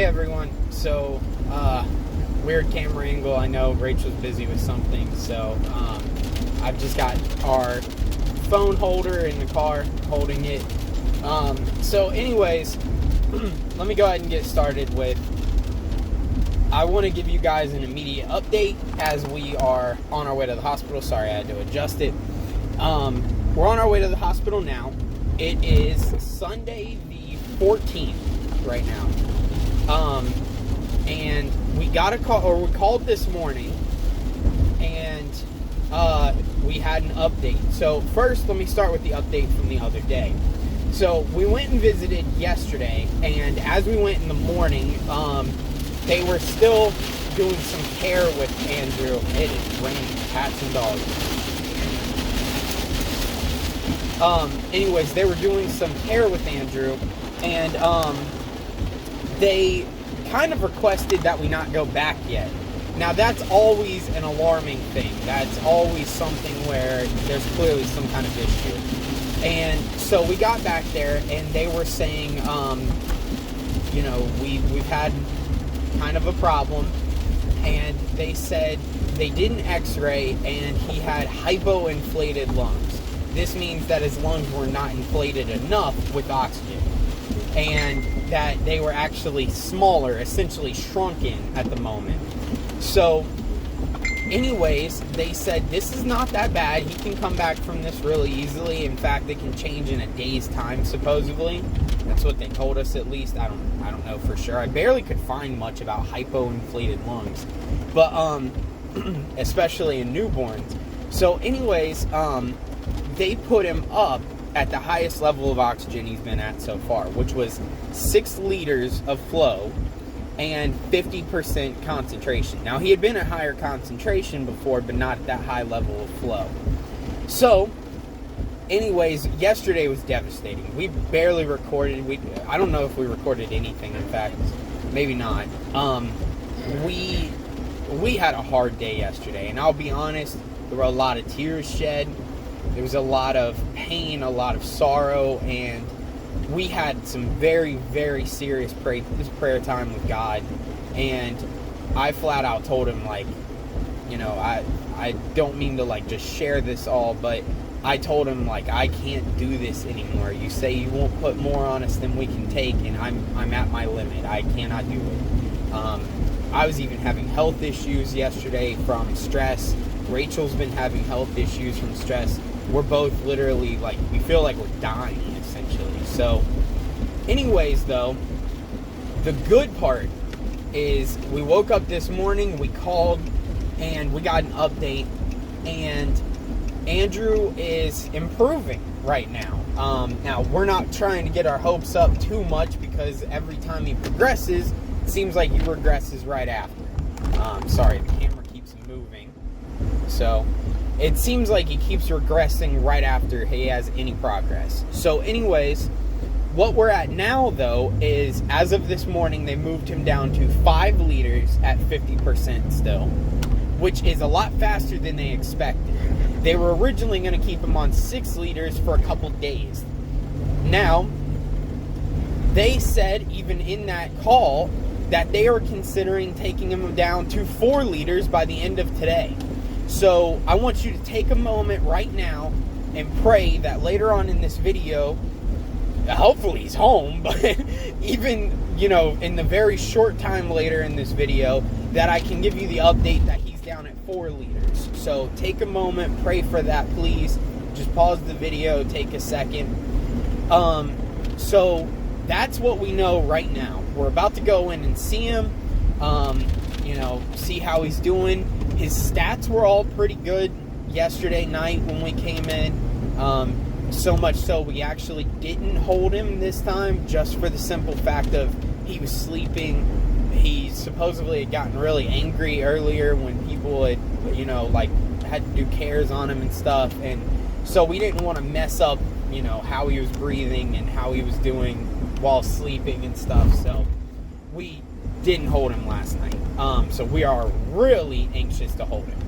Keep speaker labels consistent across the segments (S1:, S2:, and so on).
S1: Hey everyone, so weird camera angle. I know Rachel's busy with something, so I've just got our phone holder in the car holding it. So anyways, let me go ahead and get started with, I want to give you guys an immediate update as we are on our way to the hospital. Sorry, I had to adjust it. We're on our way to the hospital now. It is Sunday the 14th right now. And we got a call, or we called this morning, and we had an update. So first, let me start with the update from the other day. So we went and visited yesterday, and as we went in the morning, they were still doing some care with Andrew. It is raining cats and dogs. Anyways, they were doing some care with Andrew, and they kind of requested that we not go back yet. Now, that's always an alarming thing. That's always something where there's clearly some kind of issue. And so we got back there, and they were saying, you know, we've had kind of a problem, and they said they did an x-ray, and he had hypoinflated lungs. This means that his lungs were not inflated enough with oxygen, and that they were actually smaller, essentially shrunken at the moment. So anyways, they said this is not that bad. He can come back from this really easily. In fact, it can change in a day's time, supposedly. That's what they told us, at least. I don't know for sure. I barely could find much about hypoinflated lungs, but especially in newborns. So anyways, they put him up at the highest level of oxygen he's been at so far, which was 6 liters of flow and 50% concentration. Now, he had been at higher concentration before, but not at that high level of flow. So, anyways, yesterday was devastating. We barely recorded. I don't know if we recorded anything, in fact. Maybe not. We had a hard day yesterday, and I'll be honest, there were a lot of tears shed. There was a lot of pain, a lot of sorrow, and we had some very, very serious prayer time with God. And I flat out told him, like, you know, I don't mean to, like, just share this all, but I told him, like, I can't do this anymore. You say you won't put more on us than we can take, and I'm at my limit. I cannot do it. I was even having health issues yesterday from stress. Rachel's been having health issues from stress. We're both literally, like, we feel like we're dying, essentially. So, anyways, though, the good part is we woke up this morning, we called, and we got an update, and Andrew is improving right now. Now, we're not trying to get our hopes up too much, because every time he progresses, it seems like he regresses right after. Sorry, the camera keeps moving. So, it seems like he keeps regressing right after he has any progress. So anyways, what we're at now, though, is as of this morning, they moved him down to 5 liters at 50% still, which is a lot faster than they expected. They were originally going to keep him on 6 liters for a couple days. Now, they said, even in that call, that they are considering taking him down to 4 liters by the end of today. So I want you to take a moment right now and pray that later on in this video, hopefully he's home, but even, you know, in the very short time later in this video, that I can give you the update that he's down at 4 liters. So take a moment, pray for that, please. Just pause the video, take a second. So that's what we know right now. We're about to go in and see him, you know, see how he's doing. His stats were all pretty good yesterday night when we came in. So much so we actually didn't hold him this time, just for the simple fact of he was sleeping. He supposedly had gotten really angry earlier when people had, you know, like, had to do cares on him and stuff. And so we didn't want to mess up, you know, how he was breathing and how he was doing while sleeping and stuff. So we didn't hold him last night. So we are really anxious to hold him.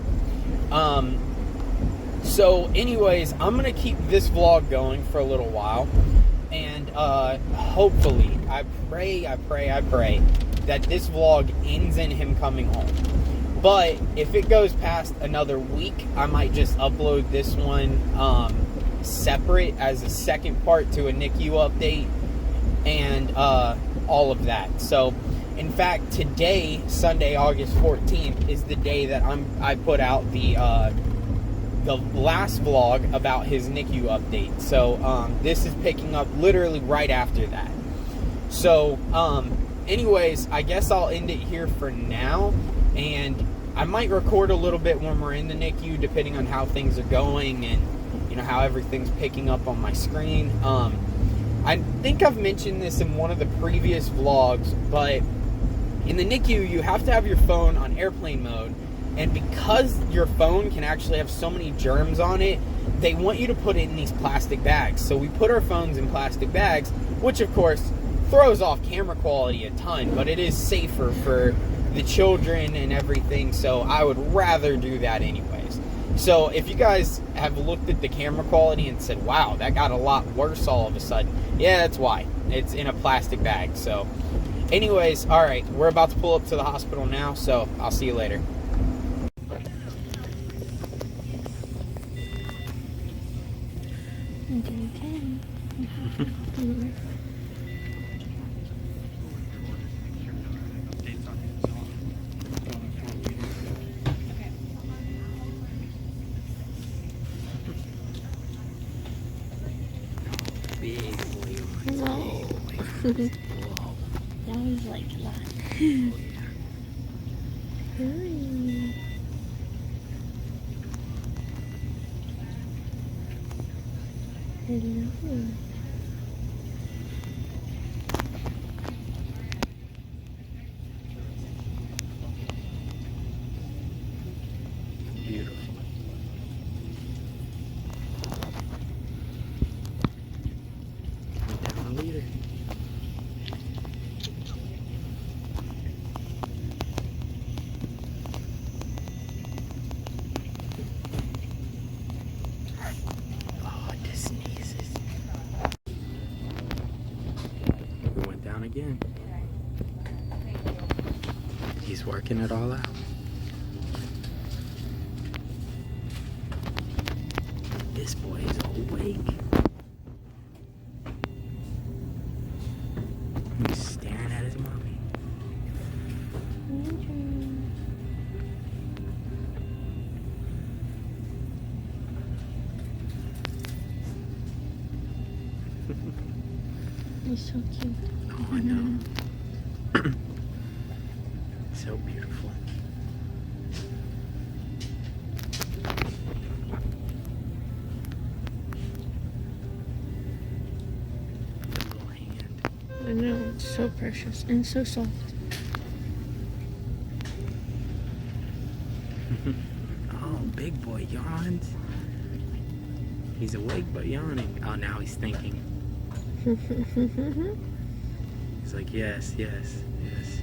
S1: So anyways, I'm going to keep this vlog going for a little while. And hopefully, I pray that this vlog ends in him coming home. But if it goes past another week, I might just upload this one separate as a second part to a NICU update and all of that. So, in fact, today, Sunday, August 14th, is the day that I put out the last vlog about his NICU update. So, this is picking up literally right after that. So, anyways, I guess I'll end it here for now, and I might record a little bit when we're in the NICU, depending on how things are going and, you know, how everything's picking up on my screen. I think I've mentioned this in one of the previous vlogs, but in the NICU, you have to have your phone on airplane mode, and because your phone can actually have so many germs on it, they want you to put it in these plastic bags. So we put our phones in plastic bags, which of course throws off camera quality a ton, but it is safer for the children and everything, so I would rather do that anyways. So if you guys have looked at the camera quality and said, wow, that got a lot worse all of a sudden, yeah, that's why. It's in a plastic bag. So anyways, all right, we're about to pull up to the hospital now, so I'll see you later.
S2: Whoa. That was like that. Hello.
S1: Beautiful. Down the leader. Oh, it just sneezes. We went down again. He's working it all out. This boy is awake. He's staring at his mommy.
S2: He's so cute.
S1: Oh, I know. So beautiful. Little hand.
S2: I know, it's so precious and so soft.
S1: Oh, big boy yawned. He's awake but yawning. Oh, now he's thinking. He's like, yes, yes, yes.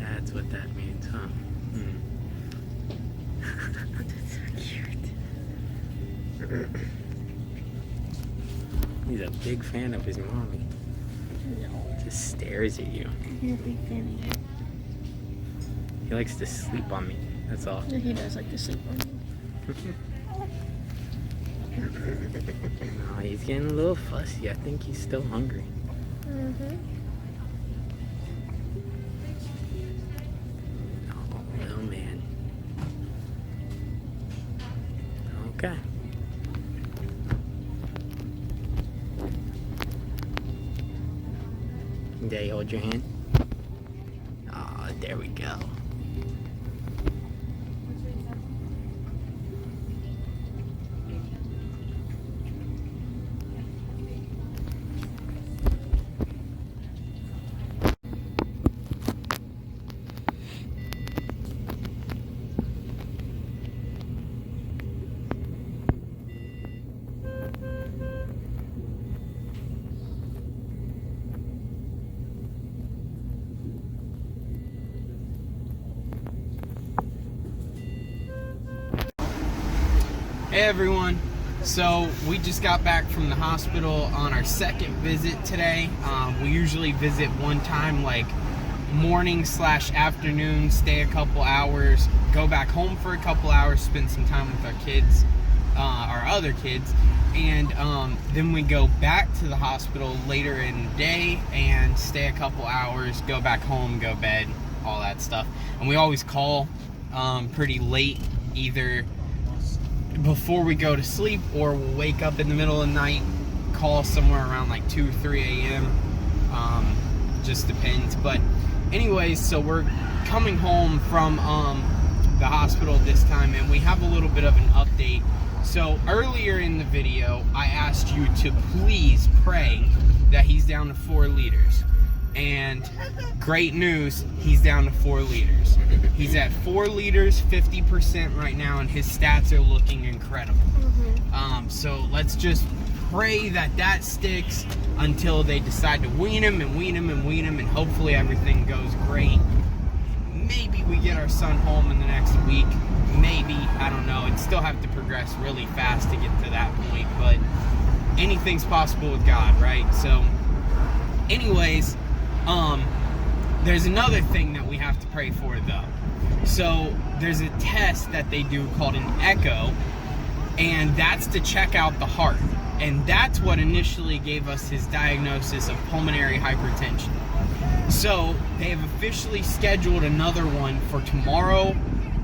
S1: That's what that means, huh?
S2: That's so cute.
S1: He's a big fan of his mommy.
S2: No.
S1: Just stares at you.
S2: He's a big fan of you.
S1: He likes to sleep on me. That's all.
S2: He does like to sleep on you.
S1: No, he's getting a little fussy. I think he's still hungry.
S2: Mm-hmm.
S1: Oh, little man. Okay. Did he hold your hand? Oh, there we go. Hey everyone, so we just got back from the hospital on our second visit today. We usually visit one time like morning/afternoon, stay a couple hours, go back home for a couple hours, spend some time with our kids, our other kids, and then we go back to the hospital later in the day and stay a couple hours, go back home, go bed, all that stuff. And we always call pretty late, either before we go to sleep, or we'll wake up in the middle of the night, call somewhere around like 2 or 3 a.m. Just depends. But anyways, so we're coming home from the hospital this time, and we have a little bit of an update. So earlier in the video, I asked you to please pray that he's down to 4 liters. And great news, he's down to 4 liters. He's at 4 liters, 50% right now, and his stats are looking incredible. So let's just pray that that sticks until they decide to wean him and wean him and wean him, and hopefully everything goes great. Maybe we get our son home in the next week. Maybe, I don't know. It'd still have to progress really fast to get to that point, but anything's possible with God, right? So anyways, there's another thing that we have to pray for, though. So there's a test that they do called an echo, and that's to check out the heart. And that's what initially gave us his diagnosis of pulmonary hypertension. So they have officially scheduled another one for tomorrow.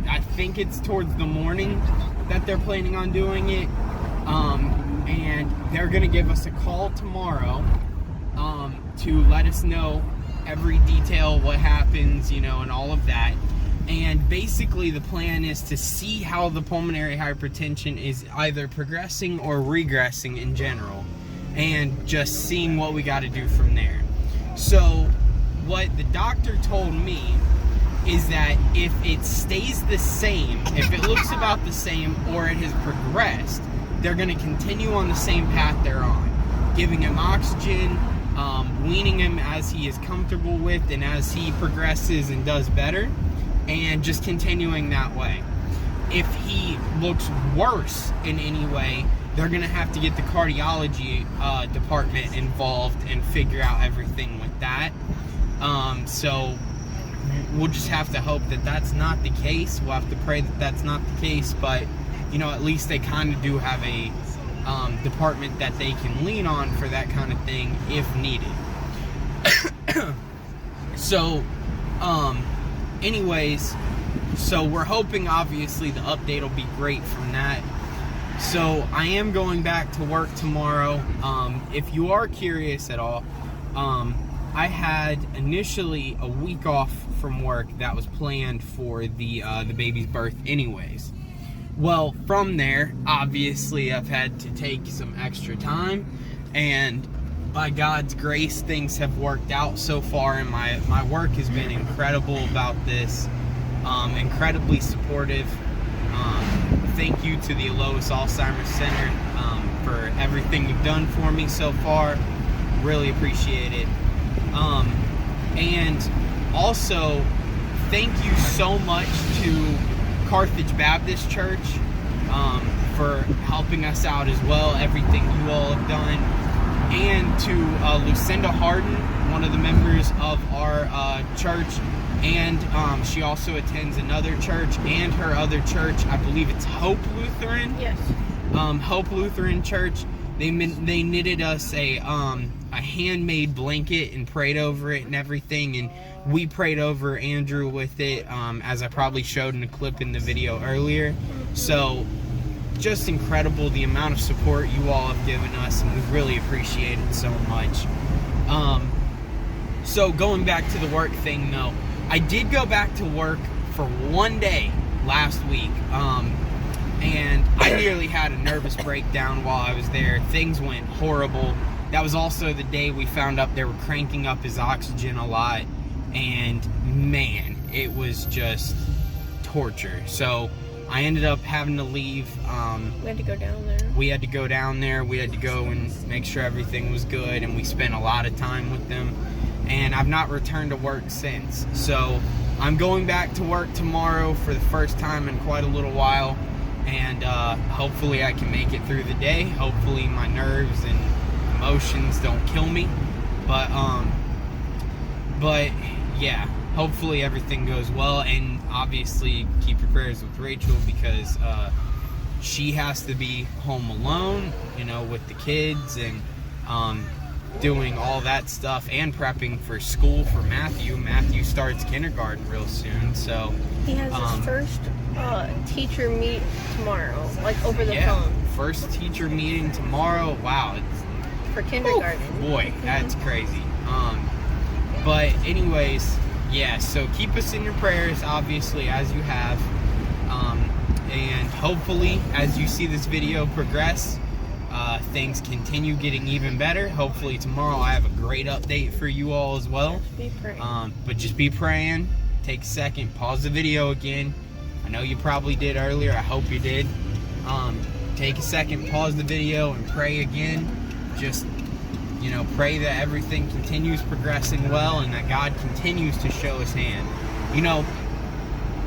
S1: I think it's towards the morning that they're planning on doing it. And they're going to give us a call tomorrow to let us know every detail, what happens, you know, and all of that. And basically the plan is to see how the pulmonary hypertension is either progressing or regressing in general, and just seeing what we got to do from there. So what the doctor told me is that if it stays the same, if it looks about the same, or it has progressed, they're going to continue on the same path they're on, giving him oxygen, weaning him as he is comfortable with and as he progresses and does better, and just continuing that way. If he looks worse in any way, they're going to have to get the cardiology department involved and figure out everything with that. So we'll just have to hope that that's not the case. We'll have to pray that that's not the case, but you know, at least they kind of do have a department that they can lean on for that kind of thing if needed. So anyways, so we're hoping obviously the update will be great from that. So I am going back to work tomorrow. If you are curious at all, I had initially a week off from work that was planned for the baby's birth anyways. Well, from there, obviously I've had to take some extra time, and by God's grace, things have worked out so far, and my work has been incredible about this, incredibly supportive. Thank you to the Alois Alzheimer's Center for everything you've done for me so far. Really appreciate it. And also, thank you so much to Carthage Baptist Church for helping us out as well, everything you all have done. And to Lucinda Harden, one of the members of our church, and she also attends another church, and her other church, I believe it's Hope Lutheran.
S2: Yes.
S1: Hope Lutheran Church. They knitted us a handmade blanket and prayed over it and everything, and we prayed over Andrew with it, as I probably showed in a clip in the video earlier. So just incredible the amount of support you all have given us, and we really appreciate it so much. So going back to the work thing though, I did go back to work for one day last week, and I nearly had a nervous breakdown while I was there. Things went horrible. That was also the day we found out they were cranking up his oxygen a lot, and man, it was just torture. So I ended up having to leave.
S2: We had to go down there.
S1: We had to go down there. We had to go and make sure everything was good, and we spent a lot of time with them. And I've not returned to work since. So I'm going back to work tomorrow for the first time in quite a little while, and hopefully I can make it through the day. Hopefully my nerves and emotions don't kill me. But yeah, hopefully everything goes well, and obviously keep your prayers with Rachel, because she has to be home alone, you know, with the kids, and doing all that stuff, and prepping for school for Matthew. Matthew starts kindergarten real soon, so
S2: he has his first teacher meet tomorrow, like over the phone.
S1: First teacher meeting tomorrow. Wow, it's
S2: for kindergarten.
S1: Boy, that's crazy. But anyways, yeah, so keep us in your prayers, obviously, as you have, and hopefully as you see this video progress, things continue getting even better. Hopefully tomorrow I have a great update for you all as well.
S2: Just be praying.
S1: But just be praying. Take a second, pause the video again. I know you probably did earlier, I hope you did. Take a second, pause the video, and pray again. Just, you know, pray that everything continues progressing well, and that God continues to show his hand. You know,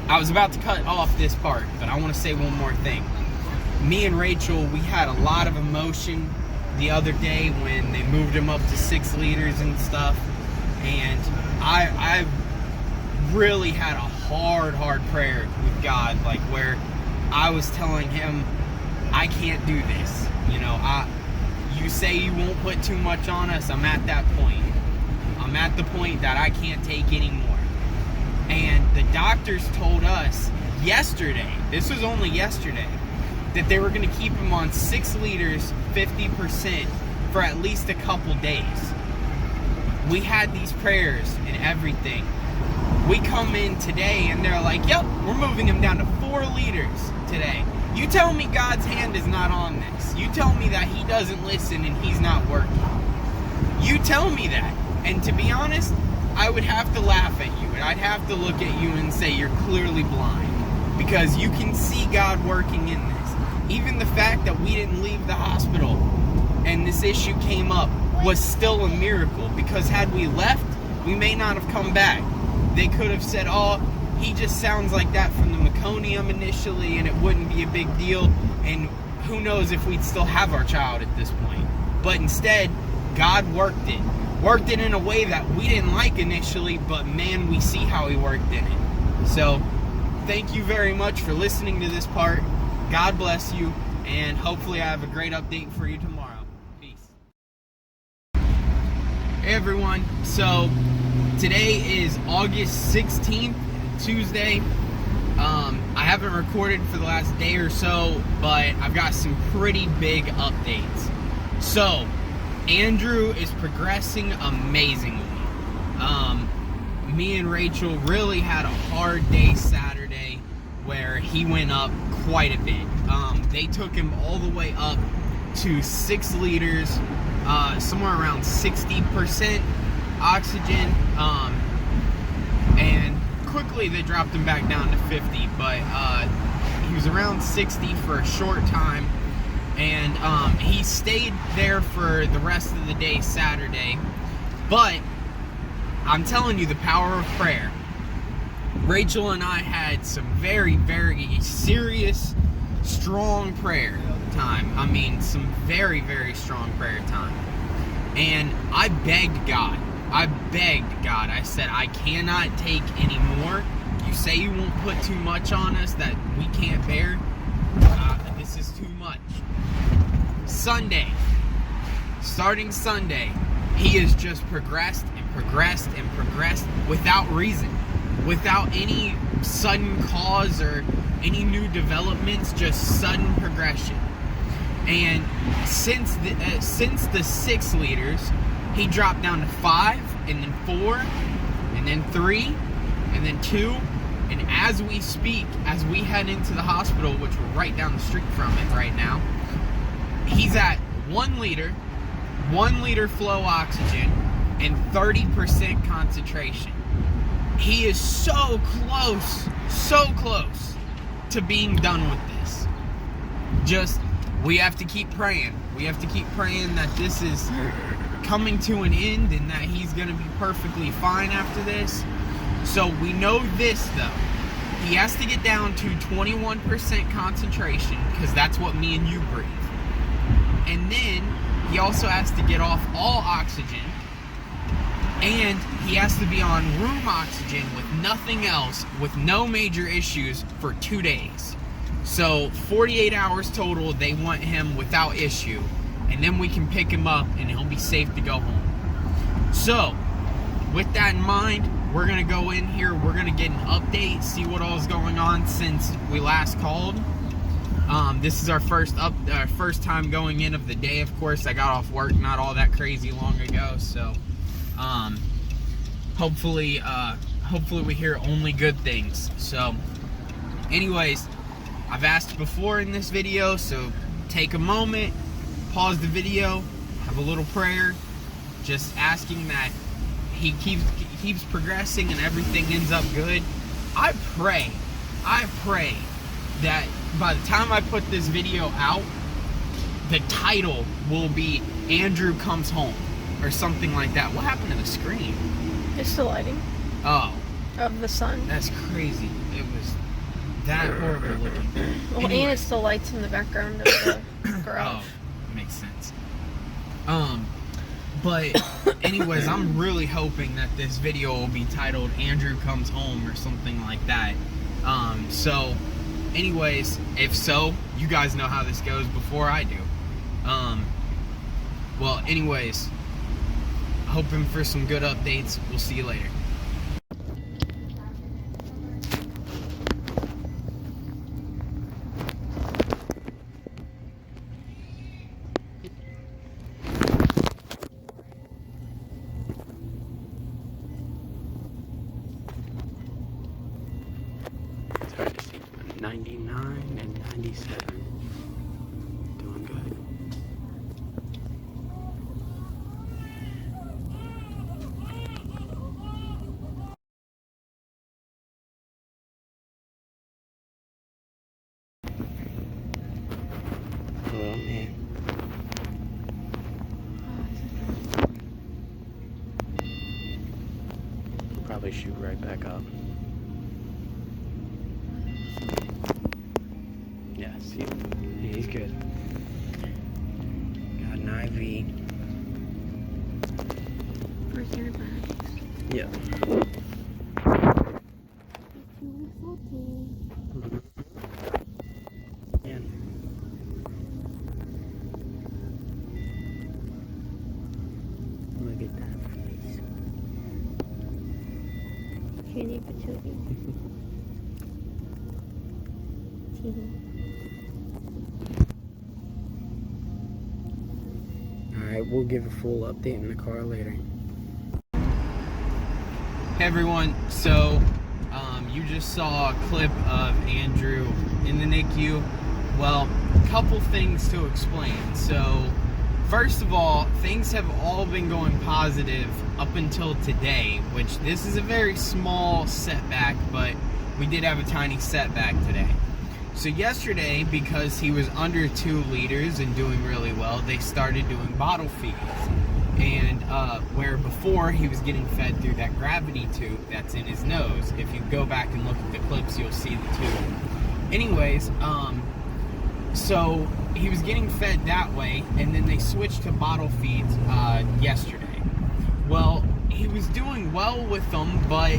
S1: I was about to cut off this part, but I want to say one more thing. Me and Rachel, we had a lot of emotion the other day when they moved him up to 6 liters and stuff, and I really had a hard prayer with God, like where I was telling him, I can't do this. You know, you say you won't put too much on us. I'm at that point. I'm at the point that I can't take anymore. And the doctors told us yesterday, this was only yesterday, that they were going to keep him on 6 liters, 50% for at least a couple days. We had these prayers and everything. We come in today and they're like, yep, we're moving him down to 4 liters today. You tell me God's hand is not on this. You tell me that he doesn't listen and he's not working. You tell me that. And to be honest, I would have to laugh at you, and I'd have to look at you and say you're clearly blind, because you can see God working in this. Even the fact that we didn't leave the hospital and this issue came up was still a miracle, because had we left, we may not have come back. They could have said, oh, he just sounds like that from the meconium initially, and it wouldn't be a big deal, and who knows if we'd still have our child at this point. But instead, God worked it in a way that we didn't like initially, but man, we see how he worked in it. So thank you very much for listening to this part. God bless you, and hopefully I have a great update for you tomorrow. Peace. Hey everyone, so today is August 16th, Tuesday. I haven't recorded for the last day or so, but I've got some pretty big updates. So, Andrew is progressing amazingly. Me and Rachel really had a hard day Saturday where he went up quite a bit. They took him all the way up to 6 liters, somewhere around 60% oxygen, and quickly they dropped him back down to 50, but he was around 60 for a short time, and he stayed there for the rest of the day Saturday. But I'm telling you, the power of prayer. Rachel and I had some very, very serious, strong prayer time. I mean, some very, very strong prayer time. And I begged God. I said, I cannot take any more. You say you won't put too much on us that we can't bear. This is too much. Sunday. Starting Sunday, he has just progressed and progressed and progressed without reason. Without any sudden cause or any new developments, just sudden progression. And since the 6 liters, he dropped down to 5, and then 4, and then 3, and then 2. And as we speak, as we head into the hospital, which we're right down the street from it right now, he's at 1 liter flow oxygen, and 30% concentration. He is so close to being done with this. Just, we have to keep praying. We have to keep praying that this is coming to an end and that he's going to be perfectly fine after this. So we know this, though. He has to get down to 21% concentration, because that's what me and you breathe. And then he also has to get off all oxygen And he has to be on room oxygen with nothing else, with no major issues, for 2 days. So 48 hours total, they want him without issue. And then we can pick him up and he'll be safe to go home. So, with that in mind, we're going to go in here, we're going to get an update, see what all is going on since we last called. This is our first time going in of the day, of course. I got off work not all that crazy long ago, so hopefully we hear only good things. So anyways, I've asked before in this video, so take a moment, pause the video, have a little prayer, just asking that he keeps progressing and everything ends up good. I pray that by the time I put this video out, the title will be Andrew Comes Home or something like that. What happened to the screen?
S2: It's the lighting.
S1: Oh.
S2: Of the sun.
S1: That's crazy. It was that horrible looking.
S2: Well,
S1: Anyway.
S2: and it's the lights in the background of the garage.
S1: Oh, makes sense. But anyways, I'm really hoping that this video will be titled Andrew Comes Home or something like that. So anyways, if so, you guys know how this goes before I do. Well, anyways, hoping for some good updates. We'll see you later. It's hard to see. 99 and 97. Doing good. Oh man. Probably shoot right back up. Yeah, see, he's good. Got an IV.
S2: Where's your bags?
S1: Yeah. Yeah. Look at that face.
S2: Cutie patootie.
S1: Alright, we'll give a full update in the car later. Hey everyone, so you just saw a clip of Andrew in the NICU. Well, a couple things to explain. So, first of all, things have all been going positive up until today, which this is a very small setback, but we did have a tiny setback today. So yesterday, because he was under 2 liters and doing really well, they started doing bottle feeds. And where before he was getting fed through that gravity tube that's in his nose. If you go back and look at the clips, you'll see the tube. Anyways, so he was getting fed that way, and then they switched to bottle feeds yesterday. Well, he was doing well with them, but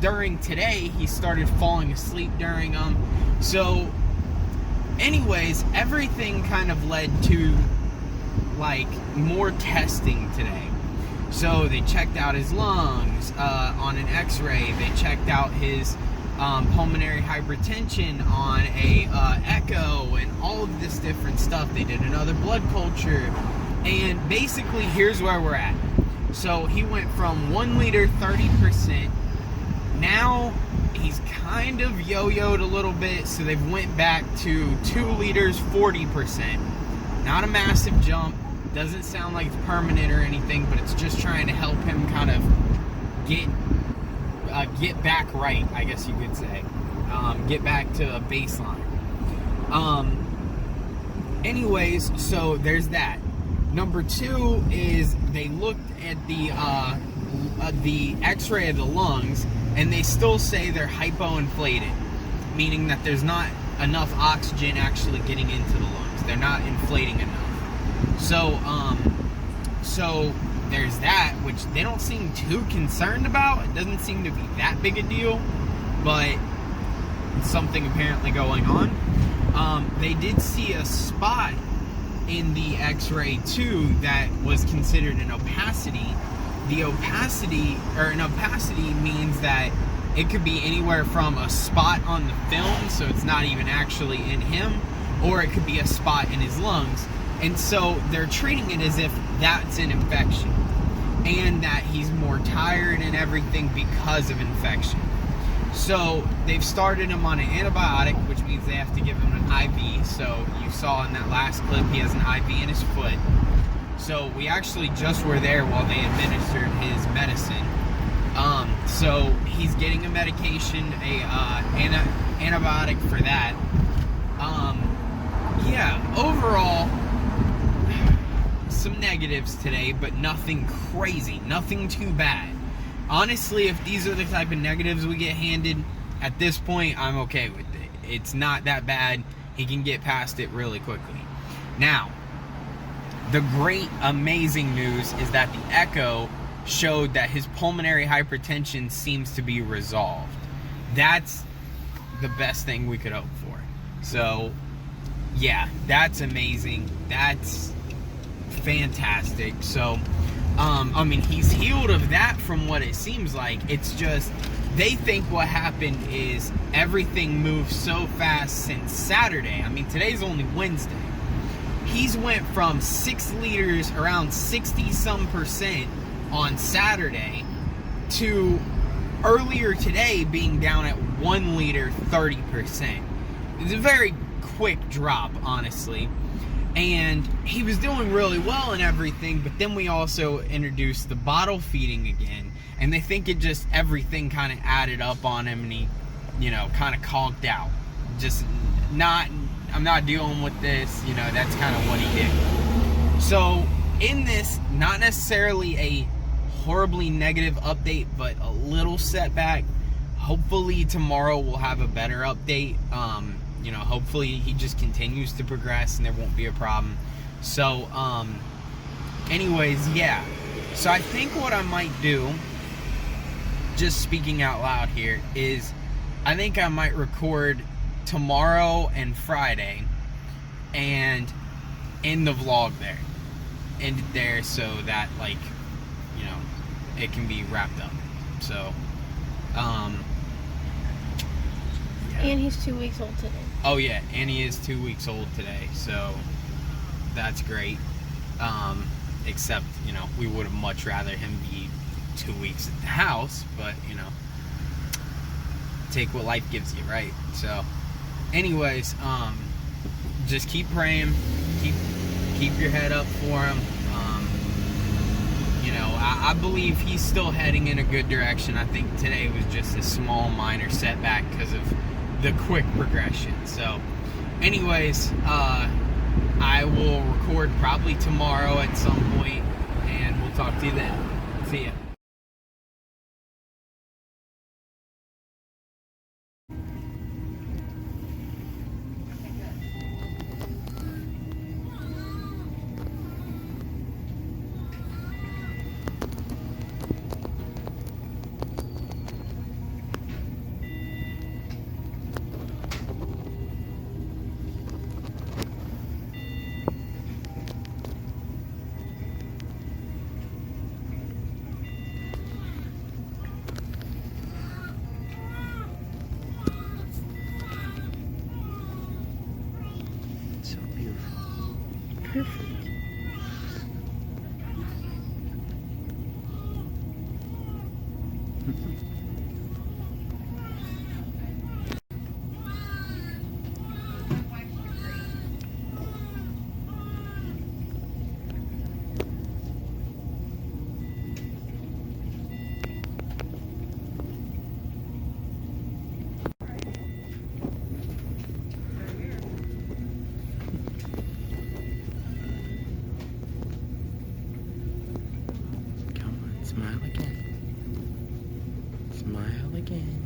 S1: during today, he started falling asleep during them. So, anyways, everything kind of led to, like, more testing today. So, they checked out his lungs on an x-ray. They checked out his pulmonary hypertension on a echo and all of this different stuff. They did another blood culture. And basically, here's where we're at. So, he went from 1 liter, 30%. Now, he's kind of yo-yoed a little bit, so they've went back to 2 liters, 40%. Not a massive jump. Doesn't sound like it's permanent or anything, but it's just trying to help him kind of get back right, I guess you could say. Get back to a baseline. Anyways, so there's that. Number 2 is they looked at the x-ray of the lungs, and they still say they're hypoinflated, meaning that there's not enough oxygen actually getting into the lungs. They're not inflating enough. So there's that, which they don't seem too concerned about. It doesn't seem to be that big a deal, but it's something apparently going on. They did see a spot in the x-ray too that was considered an opacity. The opacity, or an opacity, means that it could be anywhere from a spot on the film, so it's not even actually in him, or it could be a spot in his lungs. And so they're treating it as if that's an infection, and that he's more tired and everything because of infection. So they've started him on an antibiotic, which means they have to give him an IV. So you saw in that last clip, he has an IV in his foot. So we actually just were there while they administered his medicine. So he's getting a medication, antibiotic for that. Yeah, overall, some negatives today, but nothing crazy, nothing too bad. Honestly, if these are the type of negatives we get handed, at this point, I'm okay with it. It's not that bad. He can get past it really quickly. Now, the great, amazing news is that the echo showed that his pulmonary hypertension seems to be resolved. That's the best thing we could hope for. So, yeah, that's amazing. That's fantastic. So, I mean, he's healed of that from what it seems like. It's just, they think what happened is everything moved so fast since Saturday. I mean, today's only Wednesday. He's went from 6 liters, around 60-some% on Saturday, to earlier today being down at 1 liter, 30%. It's a very quick drop, honestly. And he was doing really well and everything, but then we also introduced the bottle feeding again, and they think it just, everything kind of added up on him, and he, kind of conked out. Just I'm not dealing with this, that's kind of what he did. So in this, not necessarily a horribly negative update, but a little setback. Hopefully tomorrow we'll have a better update. Hopefully he just continues to progress and there won't be a problem. So, anyways, yeah. So I think what I might do, just speaking out loud here, is I think I might record tomorrow and Friday and end the vlog there. End it there so that, it can be wrapped up. So, yeah.
S2: And he's 2 weeks old today.
S1: Oh yeah, and he is 2 weeks old today, so that's great. Except, we would have much rather him be 2 weeks at the house, but, take what life gives you, right? So, anyways, just keep praying, keep your head up for him. I believe he's still heading in a good direction. I think today was just a small, minor setback because of the quick progression. So, anyways, I will record probably tomorrow at some point, and we'll talk to you then. See ya. So beautiful.
S2: Perfect.
S1: Smile again. Smile again.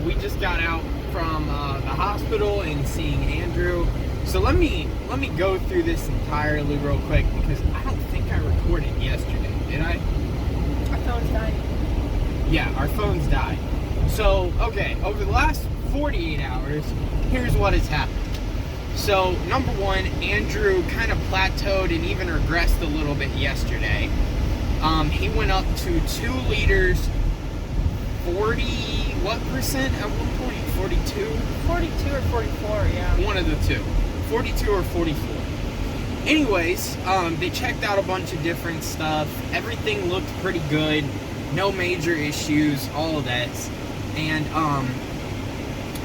S1: we just got out from the hospital and seeing Andrew. So let me go through this entirely real quick because I don't think I recorded yesterday. Did I?
S2: Our phones died.
S1: Yeah, our phones died. So, okay, over the last 48 hours, here's what has happened. So, number one, Andrew kind of plateaued and even regressed a little bit yesterday. He went up to 2 liters, 40, what percent at one point? 42?
S2: 42 or 44, yeah.
S1: One of the two. 42 or 44. Anyways, they checked out a bunch of different stuff. Everything looked pretty good. No major issues, all of that. And,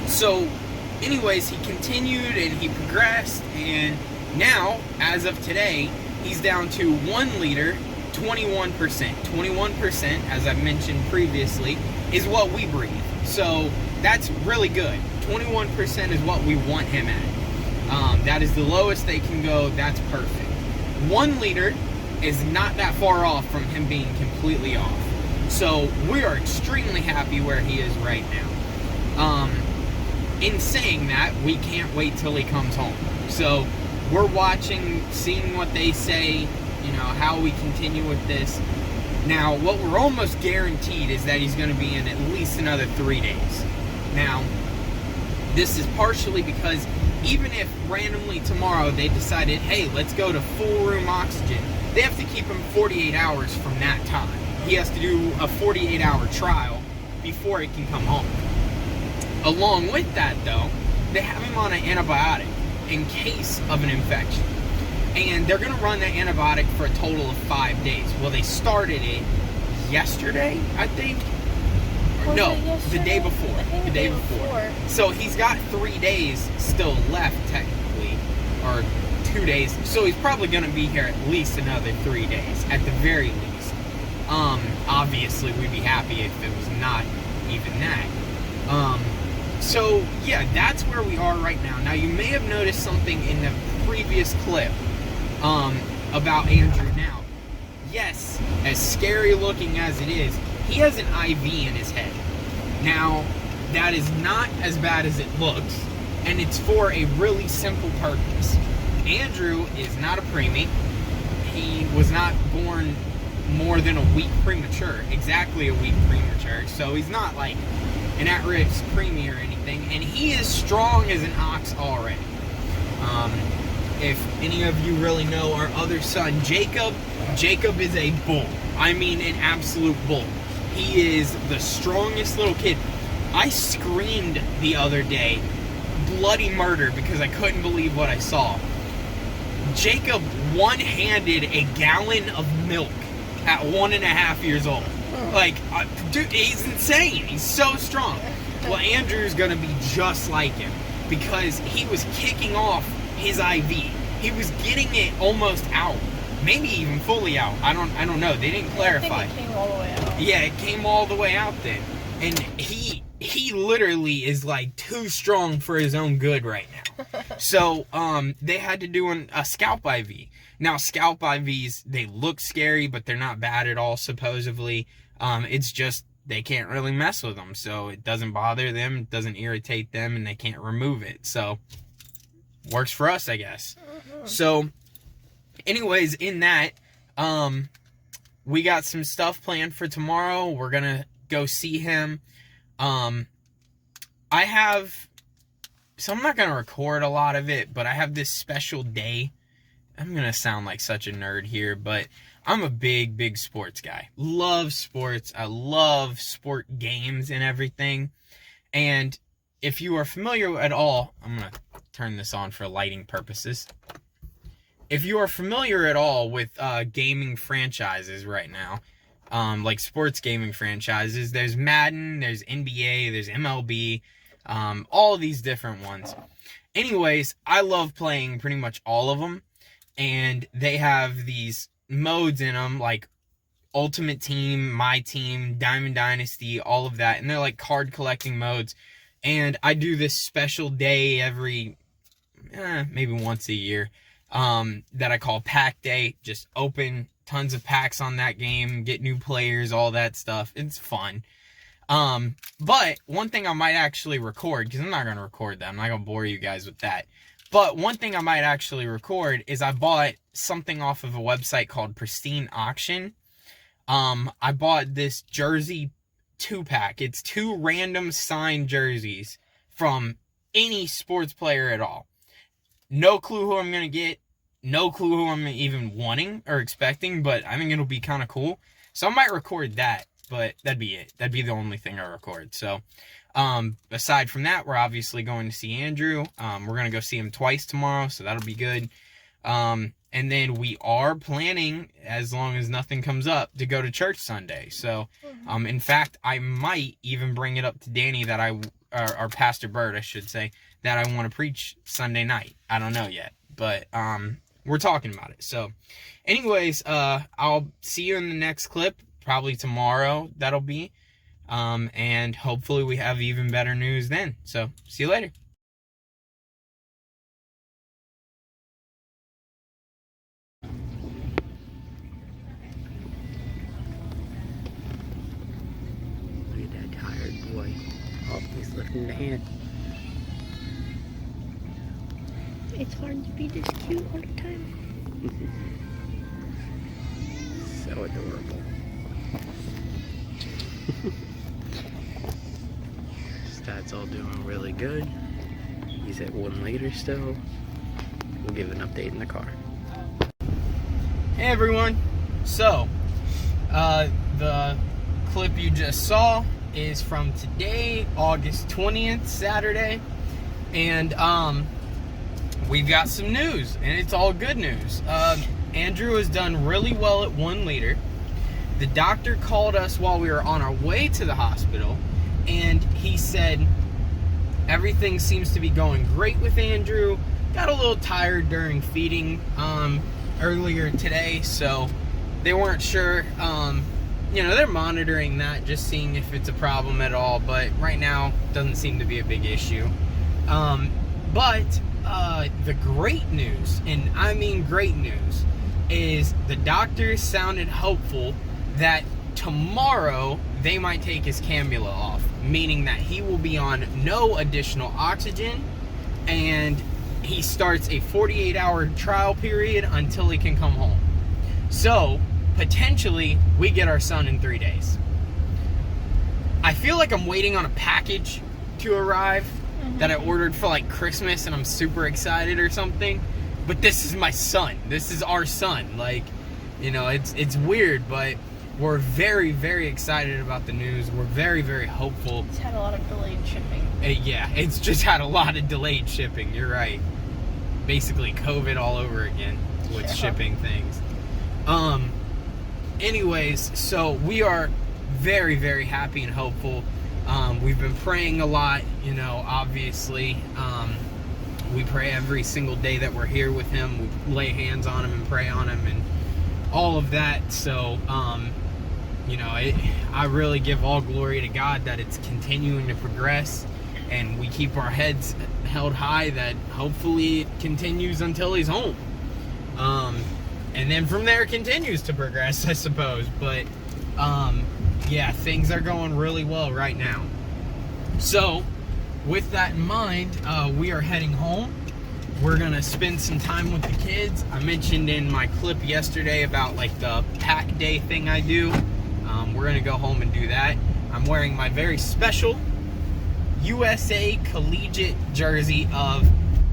S1: so, anyways, he continued and he progressed. And now, as of today, he's down to 1 liter, 21%. 21%, as I mentioned previously, is what we breathe. So, that's really good. 21% is what we want him at. That is the lowest they can go. That's perfect. 1 liter is not that far off from him being completely off. So we are extremely happy where he is right now. In saying that, we can't wait till he comes home. So we're watching, seeing what they say, how we continue with this. Now, what we're almost guaranteed is that he's going to be in at least another 3 days. Now, this is partially because even if randomly tomorrow they decided, hey, let's go to full room oxygen, they have to keep him 48 hours from that time. He has to do a 48-hour trial before he can come home. Along with that, though, they have him on an antibiotic in case of an infection. And they're going to run that antibiotic for a total of 5 days. Well, they started it yesterday, I think. No, the day before. The day before. So he's got 3 days still left, technically. Or 2 days. So he's probably going to be here at least another 3 days, at the very least. Obviously, we'd be happy if it was not even that. So, yeah, that's where we are right now. Now, you may have noticed something in the previous clip, about Andrew now. Yes, as scary looking as it is, he has an IV in his head. Now, that is not as bad as it looks, and it's for a really simple purpose. Andrew is not a preemie. He was not born more than a week premature, exactly a week premature, so he's not like an at-risk preemie or anything, and he is strong as an ox already. If any of you really know our other son, Jacob is a bull. I mean, an absolute bull. He is the strongest little kid. I screamed the other day, bloody murder, because I couldn't believe what I saw. Jacob one-handed a gallon of milk at 1.5 years old. Like, dude, he's insane. He's so strong. Well, Andrew's gonna be just like him because he was kicking off his IV. He was getting it almost out, maybe even fully out. I don't know. They didn't clarify.
S2: I think it came all the way out.
S1: Yeah, it came all the way out then, and he literally is like too strong for his own good right now. So they had to do a scalp IV. Now, scalp IVs, they look scary, but they're not bad at all, supposedly. It's just they can't really mess with them, so it doesn't bother them, it doesn't irritate them, and they can't remove it. So, works for us, I guess. So, anyways, in that, we got some stuff planned for tomorrow. We're gonna go see him. So I'm not gonna record a lot of it, but I have this special day. I'm gonna sound like such a nerd here, but I'm a big sports guy. Love sports. I love sport games and everything. And if you are familiar at all, I'm gonna turn this on for lighting purposes. If you are familiar at all with gaming franchises right now, like sports gaming franchises, there's Madden, there's NBA, there's MLB, all of these different ones. Anyways, I love playing pretty much all of them, and they have these modes in them, like Ultimate Team, My Team, Diamond Dynasty, all of that, and they're like card collecting modes. And I do this special day every, maybe once a year, that I call Pack Day. Just open tons of packs on that game, get new players, all that stuff. It's fun. But one thing I might actually record, because I'm not going to record that. I'm not going to bore you guys with that. But one thing I might actually record is I bought something off of a website called Pristine Auction. I bought this jersey 2-pack. It's 2 random signed jerseys from any sports player at all. No clue who I'm going to get. No clue who I'm even wanting or expecting, but I think it'll be kind of cool. So I might record that, but that'd be it. That'd be the only thing I record. So, aside from that, we're obviously going to see Andrew. We're going to go see him twice tomorrow, so that'll be good. And then we are planning, as long as nothing comes up, to go to church Sunday. So, in fact, I might even bring it up to Danny that or Pastor Bird, I should say, that I want to preach Sunday night. I don't know yet, but, we're talking about it. So, anyways, I'll see you in the next clip, probably tomorrow, that'll be. And hopefully we have even better news then. So, see you later. Look at that tired boy. Oh, he's lifting the hand.
S2: It's hard to be this cute all the time.
S1: So adorable. Stat's all doing really good. He's at 1 liter still. We'll give an update in the car. Hey everyone. So, the clip you just saw is from today, August 20th, Saturday. And, we've got some news, and it's all good news. Andrew has done really well at 1 liter. The doctor called us while we were on our way to the hospital, and he said everything seems to be going great with Andrew. Got a little tired during feeding earlier today, so they weren't sure. They're monitoring that, just seeing if it's a problem at all, but right now doesn't seem to be a big issue. But the great news, and I mean great news, is the doctors sounded hopeful that tomorrow they might take his cannula off, meaning that he will be on no additional oxygen, and he starts a 48-hour trial period until he can come home. So, potentially, we get our son in 3 days. I feel like I'm waiting on a package to arrive that I ordered for like Christmas, and I'm super excited or something. But this is my son. This is our son. Like, it's weird, but we're very, very excited about the news. We're very, very hopeful.
S2: It's had a lot of delayed shipping.
S1: Yeah, it's just had a lot of delayed shipping. You're right. Basically, COVID all over again with shipping things. Anyways, so we are very, very happy and hopeful. We've been praying a lot, obviously. We pray every single day that we're here with him. We lay hands on him and pray on him and all of that. So, I really give all glory to God that it's continuing to progress, and we keep our heads held high that hopefully it continues until he's home. And then from there it continues to progress, I suppose. But, yeah, things are going really well right now. So, with that in mind, we are heading home. We're going to spend some time with the kids. I mentioned in my clip yesterday about like the pack day thing I do. We're going to go home and do that. I'm wearing my very special USA Collegiate jersey of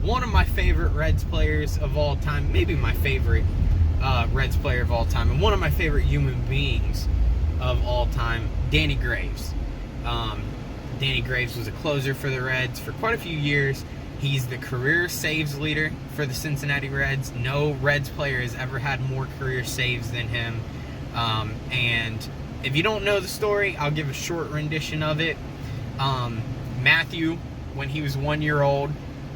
S1: one of my favorite Reds players of all time. Maybe my favorite Reds player of all time. And one of my favorite human beings of all time, Danny Graves. Danny Graves was a closer for the Reds for quite a few years. He's the career saves leader for the Cincinnati Reds. No Reds player has ever had more career saves than him. And if you don't know the story, I'll give a short rendition of it. Matthew, when he was 1 year old,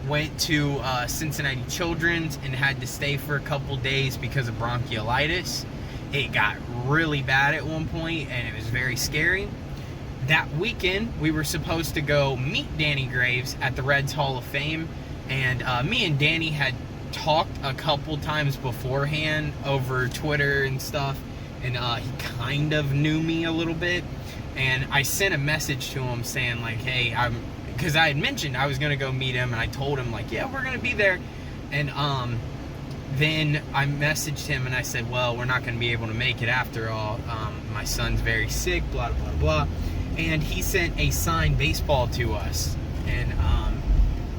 S1: went to Cincinnati Children's and had to stay for a couple days because of bronchiolitis. It got really bad at one point, and it was very scary. That weekend, we were supposed to go meet Danny Graves at the Reds Hall of Fame, and me and Danny had talked a couple times beforehand over Twitter and stuff, and he kind of knew me a little bit. And I sent a message to him saying like, hey, because I had mentioned I was gonna go meet him, and I told him like, yeah, we're gonna be there. And then I messaged him and I said, well, we're not gonna be able to make it after all. My son's very sick, blah blah blah. And he sent a signed baseball to us, and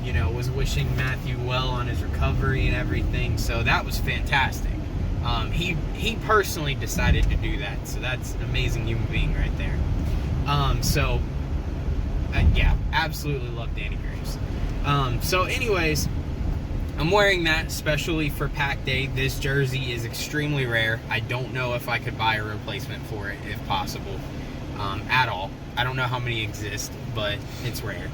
S1: you know, was wishing Matthew well on his recovery and everything. So that was fantastic. He personally decided to do that, so that's an amazing human being right there. Yeah, absolutely love Danny Graves. So anyways, I'm wearing that especially for pack day. This jersey is extremely rare. I don't know if I could buy a replacement for it if possible, at all. I don't know how many exist, but it's rare.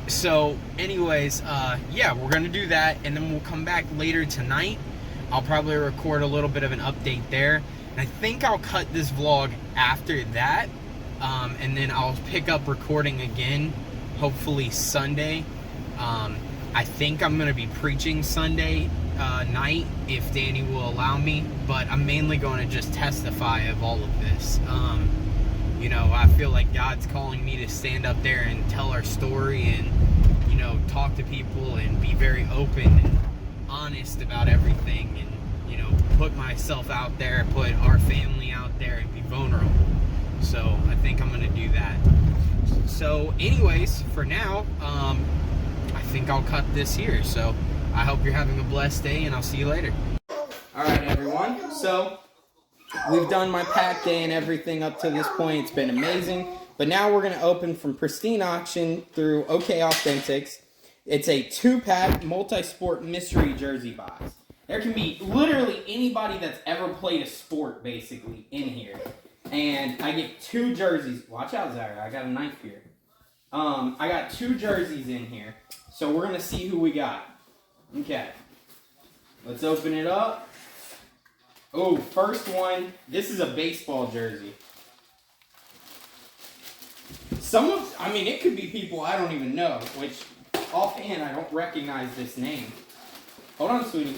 S1: So anyways, yeah, we're gonna do that, and then we'll come back later tonight. I'll probably record a little bit of an update there. And I think I'll cut this vlog after that, and then I'll pick up recording again, hopefully Sunday. I think I'm gonna be preaching Sunday night if Danny will allow me, but I'm mainly going to just testify of all of this. You know, I feel like God's calling me to stand up there and tell our story and, you know, talk to people and be very open and honest about everything, and, you know, put myself out there, put our family out there, and be vulnerable. So I think I'm going to do that. So anyways, for now, I think I'll cut this here. So I hope you're having a blessed day, and I'll see you later. All right, everyone. So we've done my pack day and everything up to this point. It's been amazing. But now we're going to open from Pristine Auction through OK Authentics. It's a 2-pack multi-sport mystery jersey box. There can be literally anybody that's ever played a sport, basically, in here. And I get 2 jerseys. Watch out, Zyra. I got a knife here. I got 2 jerseys in here. So we're going to see who we got. Okay. Let's open it up. Oh, first one. This is a baseball jersey. I mean, it could be people I don't even know, which offhand I don't recognize this name. Hold on, sweetie.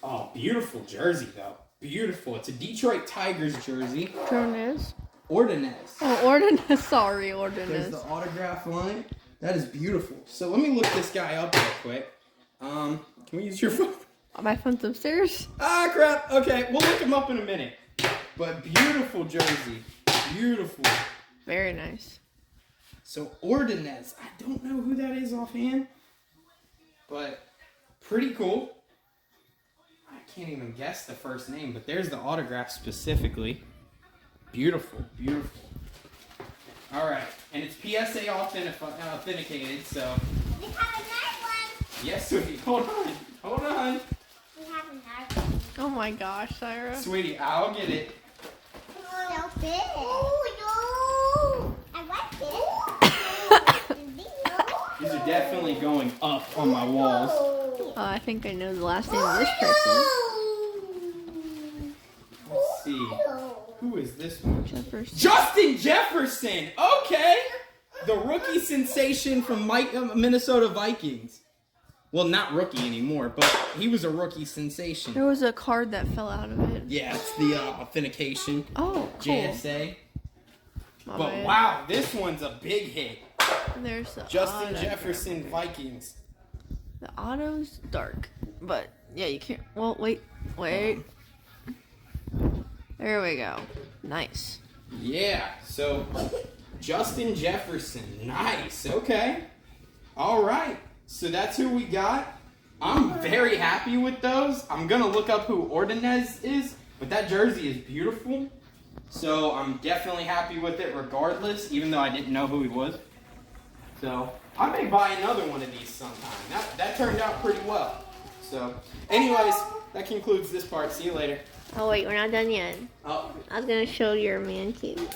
S1: Oh, beautiful jersey, though. Beautiful. It's a Detroit Tigers jersey.
S2: Ordonez.
S1: Ordonez.
S2: Oh, Ordonez. Sorry, Ordonez.
S1: There's the autograph line. That is beautiful. So let me look this guy up real quick. Can we use your phone?
S2: My phone's upstairs.
S1: Ah, crap. Okay, we'll look him up in a minute. But beautiful jersey. Beautiful.
S2: Very nice.
S1: So Ordonez. I don't know who that is offhand. But pretty cool. I can't even guess the first name, but there's the autograph specifically. Beautiful. Beautiful. All right. And it's PSA authenticated, so.
S3: We have another one.
S1: Yes, sweetie. Hold on. Hold on.
S3: We have another one.
S2: Oh my gosh, Syra.
S1: Sweetie, I'll get it.
S3: So big. Oh, no. I like it.
S1: These are definitely going up on my walls.
S2: Oh, I think I know the last name of this person.
S1: Let's see. Who is this one?
S2: Jefferson.
S1: Justin Jefferson! Okay! The rookie sensation from Minnesota Vikings. Well, not rookie anymore, but he was a rookie sensation.
S2: There was a card that fell out of it.
S1: Yeah, it's the authentication.
S2: Oh, cool.
S1: JSA.
S2: My
S1: But
S2: bad.
S1: wow, this one's a big hit.
S2: And there's the
S1: Justin
S2: autograph
S1: Jefferson
S2: here.
S1: Vikings.
S2: The auto's dark, but yeah, you can't. Well, wait. There we go. Nice.
S1: Yeah, so Justin Jefferson. Nice. Okay. All right. So that's who we got. I'm very happy with those. I'm going to look up who Ordonez is, but that jersey is beautiful. So I'm definitely happy with it regardless, even though I didn't know who he was. So I may buy another one of these sometime. That turned out pretty well. So anyways, that concludes this part. See you later.
S2: Oh wait, we're not done yet.
S1: Oh,
S2: I was gonna show your man cave.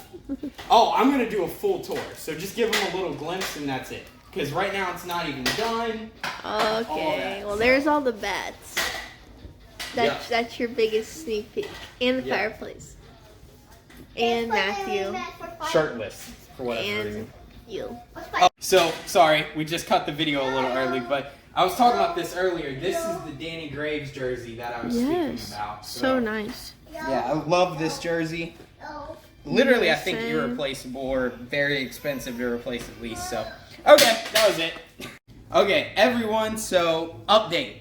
S1: I'm going to do a full tour. So just give them a little glimpse and that's it. Because right now it's not even done.
S2: Okay. Well, there's all the bats. That's your biggest sneak peek, and the fireplace, and Matthew,
S1: Shirtless, for whatever
S2: and
S1: reason.
S2: you.
S1: Oh, so, sorry, we just cut the video a little early, but I was talking about this earlier. This is the Danny Graves jersey that I was speaking
S2: Yes.
S1: about.
S2: So nice.
S1: Yeah, I love this jersey. Literally, I think irreplaceable or very expensive to replace at least. So, okay, that was it. Okay, everyone, so update.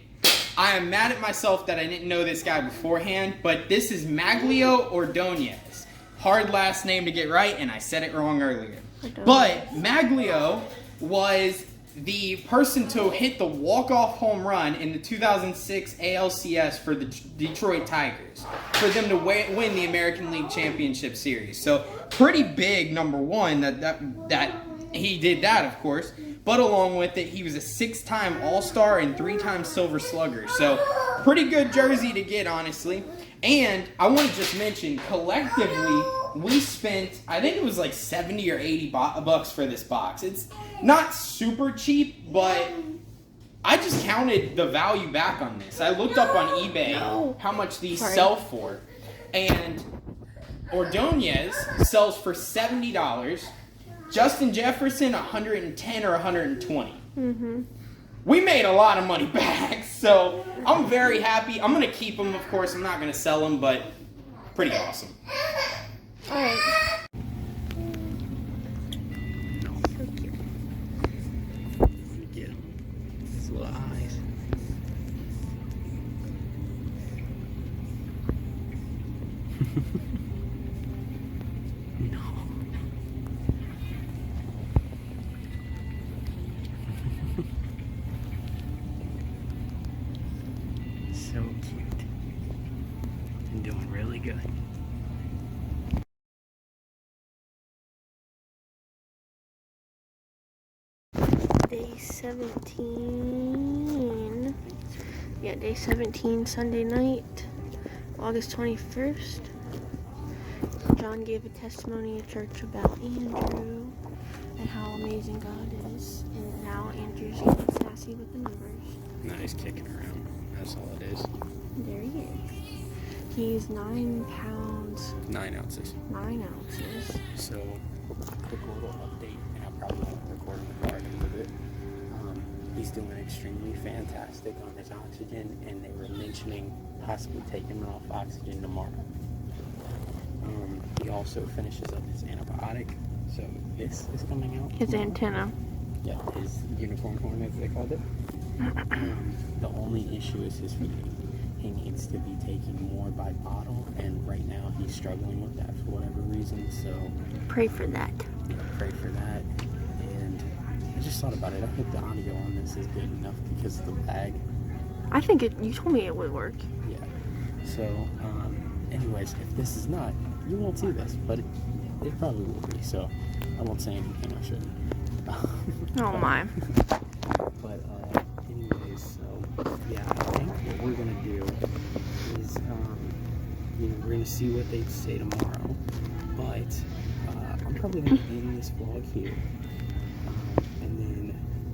S1: I am mad at myself that I didn't know this guy beforehand, but this is Maglio Ordonez. Hard last name to get right, and I said it wrong earlier. But Maglio was the person to hit the walk-off home run in the 2006 ALCS for the Detroit Tigers, for them to win the American League Championship Series. So pretty big, number one, that he did that, of course. But along with it, he was a 6-time All-Star and 3-time Silver Slugger. So pretty good jersey to get, honestly. And I want to just mention, collectively, we spent, I think it was like 70 or 80 bucks for this box. It's not super cheap, but I just counted the value back on this. I looked up on eBay how much these sell for. And Ordonez sells for $70. Justin Jefferson, $110 or $120. We made a lot of money back, so I'm very happy. I'm going to keep them, of course. I'm not going to sell them, but pretty awesome.
S2: All right.
S1: So cute. Get him. His little eyes. No. So cute. And doing really good.
S2: Day 17. Yeah, day 17, Sunday night, August 21st. John gave a testimony at church about Andrew and how amazing God is. And now Andrew's getting sassy with the numbers.
S1: No, he's kicking around. That's all it is.
S2: There he is. He's 9 pounds.
S1: 9 ounces.
S2: 9 ounces.
S1: So, quick little update, and I'll probably record in the garden with it. He's doing extremely fantastic on his oxygen, and they were mentioning possibly taking him off oxygen tomorrow. He also finishes up his antibiotic, so this is coming out.
S2: His antenna.
S1: Yeah, his unicorn horn, as they called it. The only issue is his feeding. He needs to be taking more by bottle, and right now he's struggling with that for whatever reason, so
S2: Pray for that.
S1: yeah, pray for that. And I just thought about it. I hope the audio on this is good enough because of the bag.
S2: I think you told me it would work.
S1: Yeah. So, anyways, if this is not, you won't see this, but it probably will be, so I won't say anything I shouldn't.
S2: Oh my.
S1: But, anyways, so, yeah, I think what we're going to do is, we're going to see what they say tomorrow, but I'm probably going to end this vlog here, and then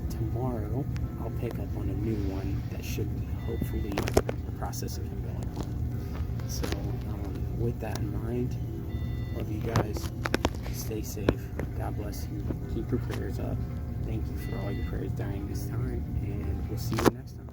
S1: tomorrow I'll pick up on a new one that should hopefully the process of him going on. So, with that in mind, love you guys. Stay safe. God bless you. Keep your prayers up. Thank you for all your prayers during this time, and we'll see you next time.